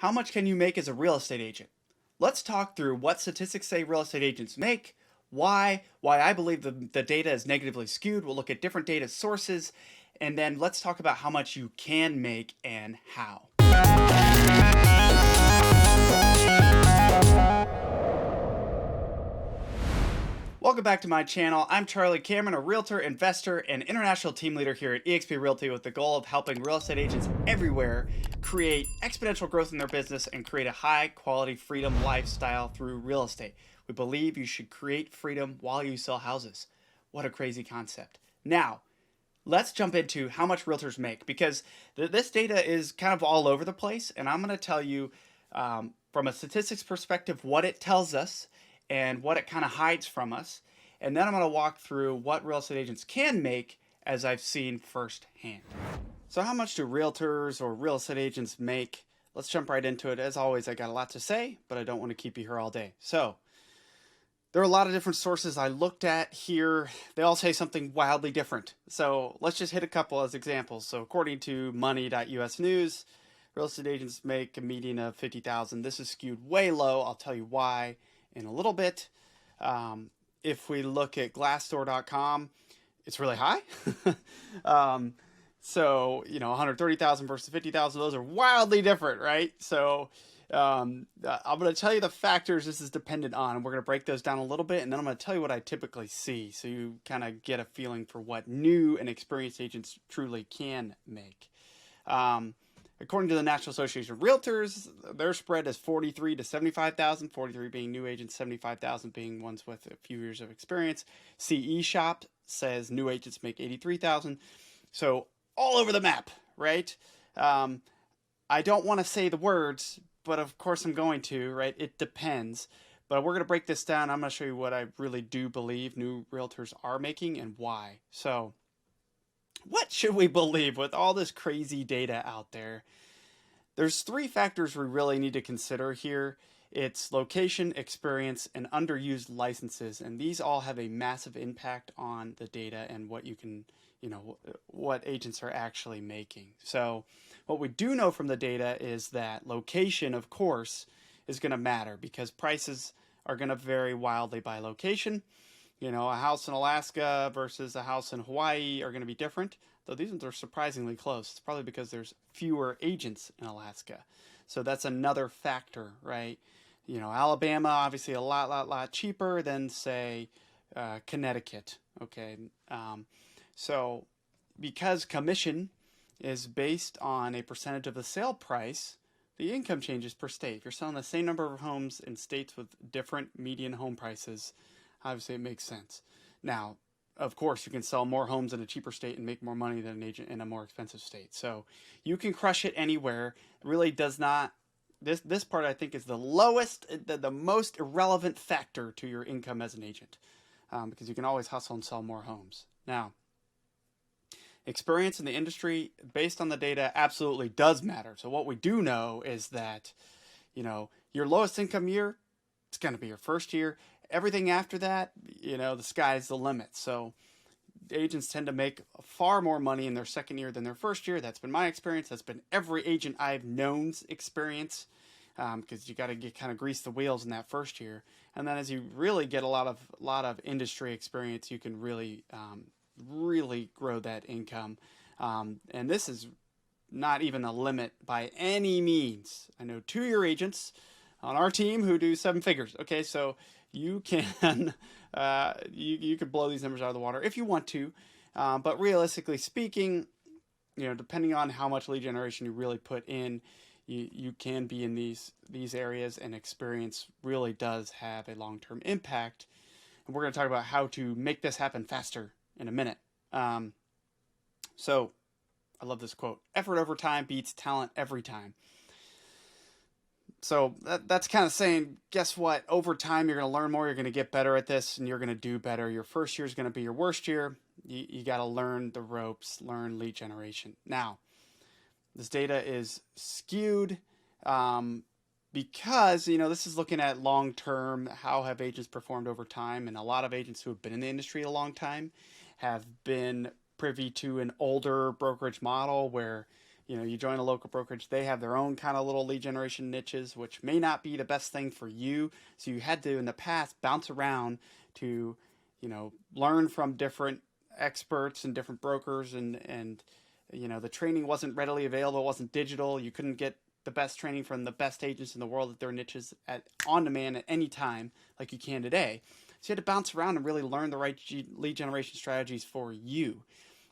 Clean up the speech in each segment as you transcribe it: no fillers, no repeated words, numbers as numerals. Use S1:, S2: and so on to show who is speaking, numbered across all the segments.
S1: how much can you make as a real estate agent? Let's talk through what statistics say real estate agents make, why I believe the data is negatively skewed. We'll look at different data sources, and then let's talk about how much you can make and how. Welcome back to my channel. I'm Charlie Cameron, a realtor, investor, and international team leader here at eXp Realty with the goal of helping real estate agents everywhere create exponential growth in their business and create a high quality freedom lifestyle through real estate. We believe you should create freedom while you sell houses. What a crazy concept. Now, let's jump into how much realtors make, because this data is kind of all over the place, and I'm going to tell you from a statistics perspective what it tells us and what it kind of hides from us. And then I'm going to walk through what real estate agents can make as I've seen firsthand. So how much do realtors or real estate agents make? Let's jump right into it. As always, I got a lot to say, but I don't want to keep you here all day. So there are a lot of different sources I looked at here. They all say something wildly different. So let's just hit a couple as examples. So according to money.us news, real estate agents make a median of $50,000. This is skewed way low. I'll tell you why in a little bit. If we look at glassdoor.com, it's really high. So, you know, 130,000 versus 50,000, those are wildly different, right? So I'm going to tell you the factors this is dependent on, and we're going to break those down a little bit, and then I'm going to tell you what I typically see, so you kind of get a feeling for what new and experienced agents truly can make. According to the National Association of Realtors, their spread is 43 to 75,000, 43 being new agents, 75,000 being ones with a few years of experience. CE Shop says new agents make 83,000. So all over the map, right? I don't want to say the words, but of course I'm going to, right? It depends. But we're going to break this down. I'm going to show you what I really do believe new realtors are making and why. So what should we believe with all this crazy data out there? There's three factors we really need to consider here. It's location, experience, and underused licenses. And these all have a massive impact on the data and what you can, what agents are actually making. So what we do know from the data is that location, of course, is going to matter because prices are going to vary wildly by location. You know, a house in Alaska versus a house in Hawaii are going to be different, though these ones are surprisingly close. It's probably because there's fewer agents in Alaska. So that's another factor, right? You know, Alabama, obviously a lot cheaper than, say, Connecticut, okay? So because commission is based on a percentage of the sale price, the income changes per state. If you're selling the same number of homes in states with different median home prices, obviously it makes sense. Now, of course, you can sell more homes in a cheaper state and make more money than an agent in a more expensive state. So you can crush it anywhere. It really does not. This part I think is the lowest, the most irrelevant factor to your income as an agent, because you can always hustle and sell more homes. Now, experience in the industry based on the data absolutely does matter. So what we do know is that, your lowest income year, it's going to be your first year. Everything after that, the sky's the limit. So agents tend to make far more money in their second year than their first year. That's been my experience. That's been every agent I've known's experience, because you got to kind of grease the wheels in that first year. And then as you really get a lot of industry experience, you can really grow that income. And this is not even a limit by any means. I know 2-year agents on our team who do 7 figures. Okay, so you can you could blow these numbers out of the water if you want to, but realistically speaking, depending on how much lead generation you really put in, you can be in these areas, and experience really does have a long-term impact. And we're going to talk about how to make this happen faster in a minute. So I love this quote: "Effort over time beats talent every time." So that's kind of saying, guess what? Over time, you're going to learn more. You're going to get better at this, and you're going to do better. Your first year is going to be your worst year. You got to learn the ropes, learn lead generation. Now, this data is skewed because, this is looking at long-term, how have agents performed over time. And a lot of agents who have been in the industry a long time have been privy to an older brokerage model where you join a local brokerage, they have their own kind of little lead generation niches, which may not be the best thing for you. So you had to, in the past, bounce around to, learn from different experts and different brokers, and the training wasn't readily available. It wasn't digital. You couldn't get the best training from the best agents in the world at their niches on demand at any time like you can today. So you had to bounce around and really learn the right lead generation strategies for you.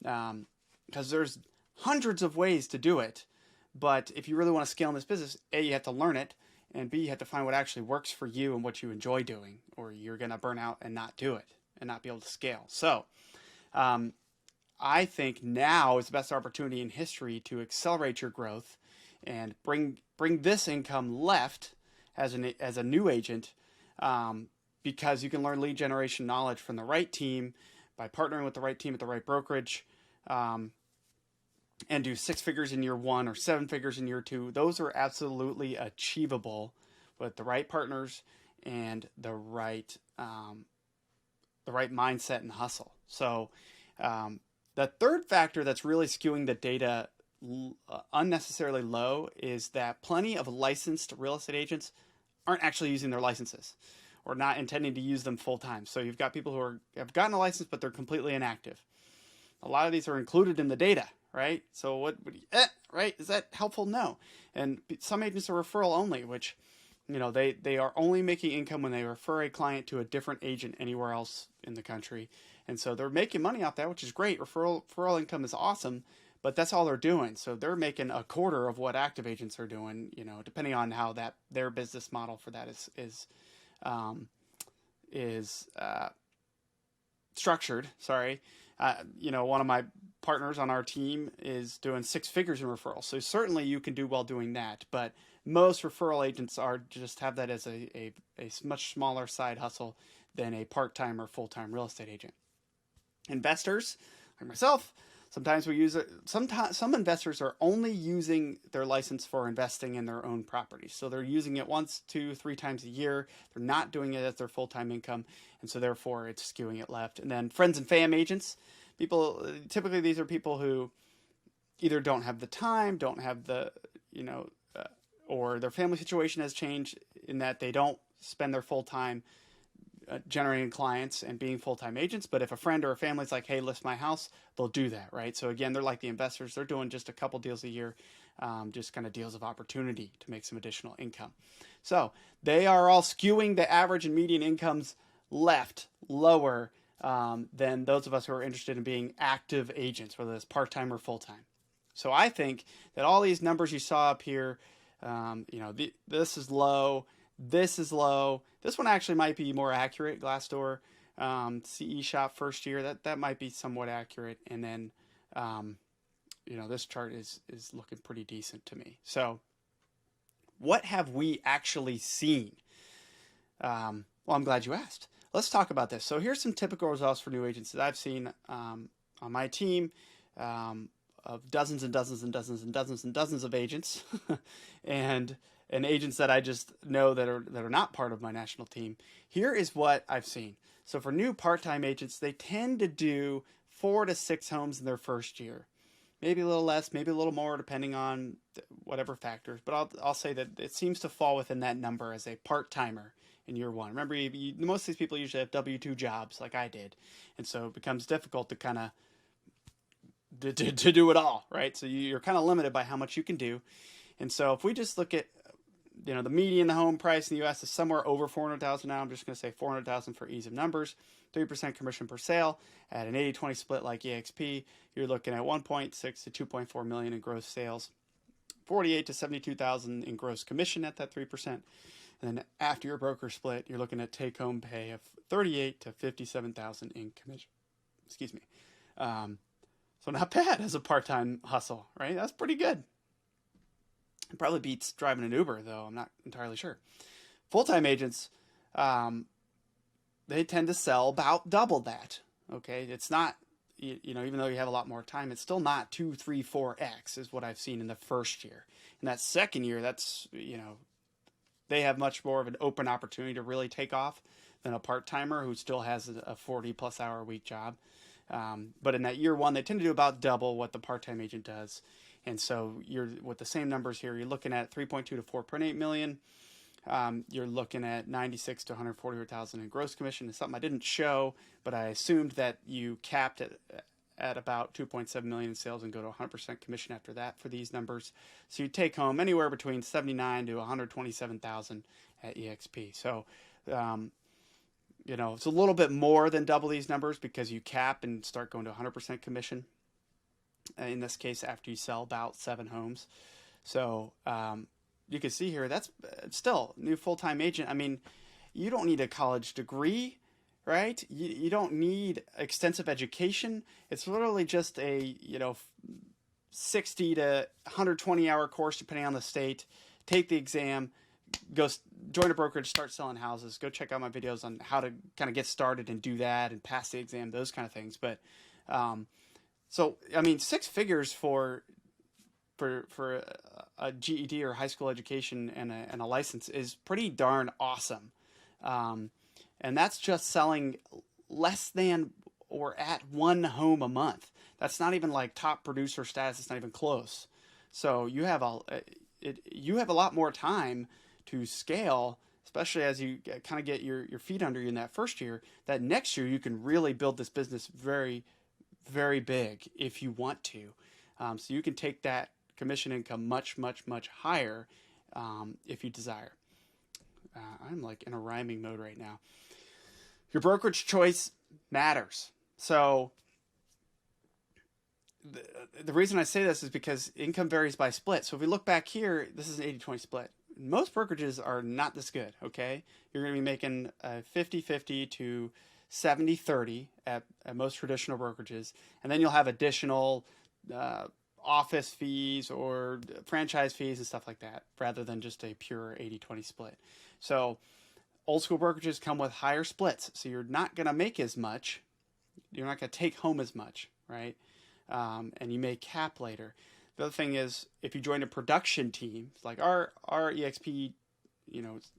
S1: Because there's hundreds of ways to do it. But if you really want to scale in this business, A, you have to learn it, and B, you have to find what actually works for you and what you enjoy doing, or you're going to burn out and not do it and not be able to scale. So I think now is the best opportunity in history to accelerate your growth and bring this income left as a new agent, because you can learn lead generation knowledge from the right team by partnering with the right team at the right brokerage, and do 6 figures in year 1 or 7 figures in year 2. Those are absolutely achievable with the right partners and the right mindset and hustle. So the third factor that's really skewing the data unnecessarily low is that plenty of licensed real estate agents aren't actually using their licenses or not intending to use them full time. So you've got people who have gotten a license, but they're completely inactive. A lot of these are included in the data, right? So right? Is that helpful? No. And some agents are referral only, which, they are only making income when they refer a client to a different agent anywhere else in the country. And so they're making money off that, which is great. Referral income is awesome, but that's all they're doing. So they're making a quarter of what active agents are doing, depending on how their business model for that is structured. Sorry. One of my partners on our team is doing 6 figures in referrals. So certainly you can do well doing that, but most referral agents have that as a much smaller side hustle than a part-time or full-time real estate agent. Investors, like myself, sometimes we use it. Some investors are only using their license for investing in their own properties. So they're using it 1, 2, 3 times a year. They're not doing it as their full-time income. And so therefore it's skewing it left. And then friends and fam agents, typically these are people who either don't have the time, don't have the, or their family situation has changed in that they don't spend their full time generating clients and being full-time agents. But if a friend or a family's like, hey, list my house, they'll do that, right? So again, they're like the investors. They're doing just a couple deals a year, just kind of deals of opportunity to make some additional income. So they are all skewing the average and median incomes lower than those of us who are interested in being active agents, whether it's part-time or full-time. So I think that all these numbers you saw up here, this is low, this is low. This one actually might be more accurate. Glassdoor, CE shop first year, that might be somewhat accurate. And then, this chart is looking pretty decent to me. So what have we actually seen? Well, I'm glad you asked. Let's talk about this. So here's some typical results for new agents that I've seen on my team, of dozens and dozens and dozens and dozens and dozens of agents and agents that I just know that are not part of my national team. Here is what I've seen. So for new part-time agents, they tend to do 4 to 6 homes in their first year. Maybe a little less, maybe a little more, depending on whatever factors. But I'll say that it seems to fall within that number as a part-timer in year 1. Remember, most of these people usually have W-2 jobs like I did. And so it becomes difficult to kind of to do it all, right? So you're kind of limited by how much you can do. And so if we just look at, the median home price in the U.S. is somewhere over $400,000 now. I'm just going to say $400,000 for ease of numbers. 3% commission per sale at an 80-20 split like EXP. You're looking at 1.6 to 2.4 million in gross sales, 48 to 72,000 in gross commission at that 3%. And then after your broker split, you're looking at take-home pay of 38 to 57,000 in commission. Excuse me. So not bad as a part-time hustle, right? That's pretty good. It probably beats driving an Uber, though. I'm not entirely sure. Full-time agents, they tend to sell about double that. Okay, it's not, even though you have a lot more time, it's still not 2, 3, 4x is what I've seen in the first year. In that second year, that's, they have much more of an open opportunity to really take off than a part-timer who still has a 40-plus hour a week job. But in that year 1, they tend to do about double what the part-time agent does. And so you're with the same numbers here, you're looking at 3.2 to 4.8 million. You're looking at 96 to 140,000 in gross commission. It's something I didn't show, but I assumed that you capped it at about 2.7 million in sales and go to 100% commission after that for these numbers. So you take home anywhere between 79 to 127,000 at EXP. So, it's a little bit more than double these numbers because you cap and start going to 100% commission. In this case, after you sell about 7 homes. So, you can see here, that's still new full-time agent. I mean, you don't need a college degree, right? You don't need extensive education. It's literally just a, 60 to 120 hour course, depending on the state. Take the exam, go join a brokerage, start selling houses. Go check out my videos on how to kind of get started and do that and pass the exam, those kind of things. But, so, I mean, 6 figures for a GED or high school education and a license is pretty darn awesome. And that's just selling less than or at 1 home a month. That's not even like top producer status. It's not even close. So you have a lot more time to scale, especially as you kind of get your feet under you in that first year. That next year you can really build this business very, very big if you want to. So you can take that commission income much, much, much higher if you desire. I'm like in a rhyming mode right now. Your brokerage choice matters. So the reason I say this is because income varies by split. So if we look back here, this is an 80-20 split. Most brokerages are not this good, okay? You're going to be making 50-50 to 70-30 at most traditional brokerages. And then you'll have additional office fees or franchise fees and stuff like that, rather than just a pure 80-20 split. So old school brokerages come with higher splits. So you're not going to make as much. You're not going to take home as much, right? And you may cap later. The other thing is, if you join a production team, like our EXP,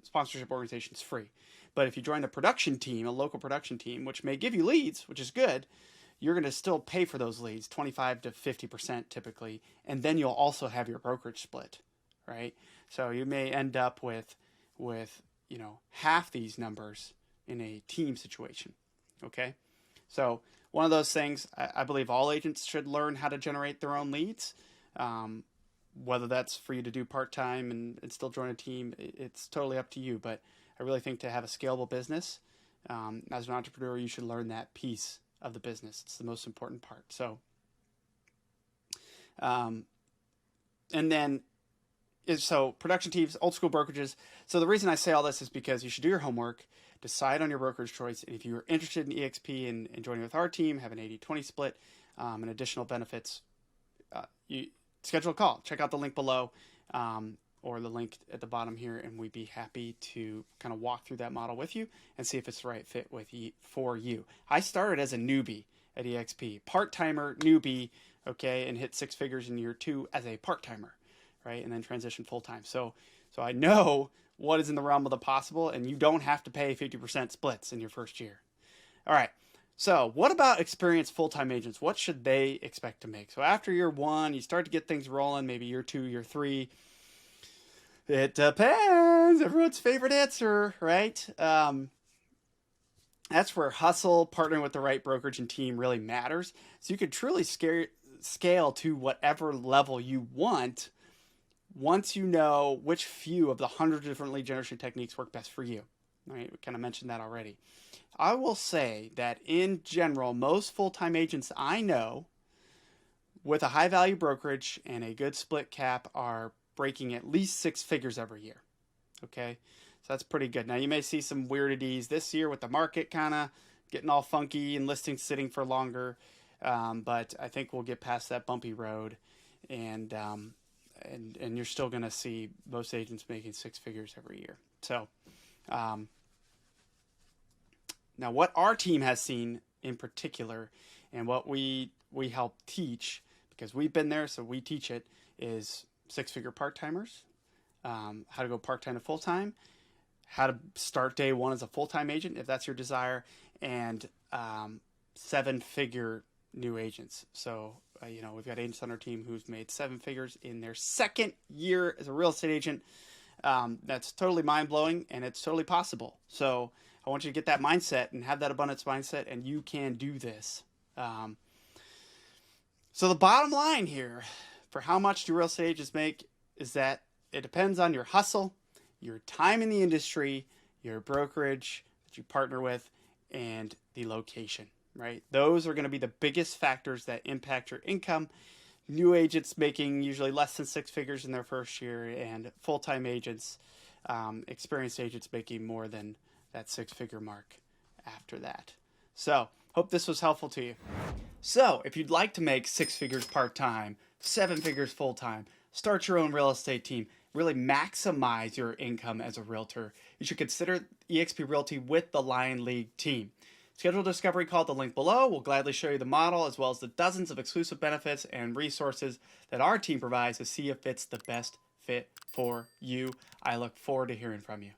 S1: sponsorship organization is free. But if you join a production team, a local production team, which may give you leads, which is good, you're going to still pay for those leads, 25 to 50% typically, and then you'll also have your brokerage split, right? So you may end up with half these numbers in a team situation, okay? So one of those things, I believe all agents should learn how to generate their own leads, whether that's for you to do part-time and still join a team, it's totally up to you. But I really think to have a scalable business, as an entrepreneur, you should learn that piece of the business. It's the most important part. So, and then so production teams, old school brokerages. So the reason I say all this is because you should do your homework, decide on your brokerage choice. And if you're interested in EXP and joining with our team, have an 80-20 split, and additional benefits, you schedule a call. Check out the link below, or the link at the bottom here, and we'd be happy to kind of walk through that model with you and see if it's the right fit for you. I started as a newbie at EXP, part-timer, newbie, okay, and hit 6 figures in year 2 as a part-timer, right, and then transition full-time. So I know what is in the realm of the possible, and you don't have to pay 50% splits in your first year. All right. So what about experienced full-time agents? What should they expect to make? So after year 1, you start to get things rolling, maybe year 2, year 3. It depends. Everyone's favorite answer, right? That's where hustle, partnering with the right brokerage and team really matters. So you could truly scale to whatever level you want once you know which few of the 100 different lead generation techniques work best for you. Right? We kind of mentioned that already. I will say that in general, most full-time agents I know with a high-value brokerage and a good split cap are breaking at least 6 figures every year. Okay, so that's pretty good. Now you may see some weirdities this year with the market kind of getting all funky and listings sitting for longer, but I think we'll get past that bumpy road, and you're still going to see most agents making 6 figures every year. So. Now, what our team has seen in particular, and what we help teach, because we've been there, so we teach it, is 6-figure part-timers, how to go part-time to full-time, how to start day 1 as a full-time agent, if that's your desire, and 7-figure new agents. So You know, we've got agents on our team who's made 7 figures in their second year as a real estate agent. That's totally mind-blowing, and it's totally possible. So I want you to get that mindset and have that abundance mindset, and you can do this. So the bottom line here for how much do real estate agents make is that it depends on your hustle, your time in the industry, your brokerage that you partner with, and the location, right? Those are going to be the biggest factors that impact your income. New agents making usually less than 6 figures in their first year, and full-time agents, experienced agents making more than that 6-figure mark after that. So hope this was helpful to you. So if you'd like to make 6 figures part-time, 7 figures full-time, start your own real estate team, really maximize your income as a realtor, you should consider eXp Realty with the Lion League team. Schedule a discovery call at the link below. We'll gladly show you the model as well as the dozens of exclusive benefits and resources that our team provides to see if it's the best fit for you. I look forward to hearing from you.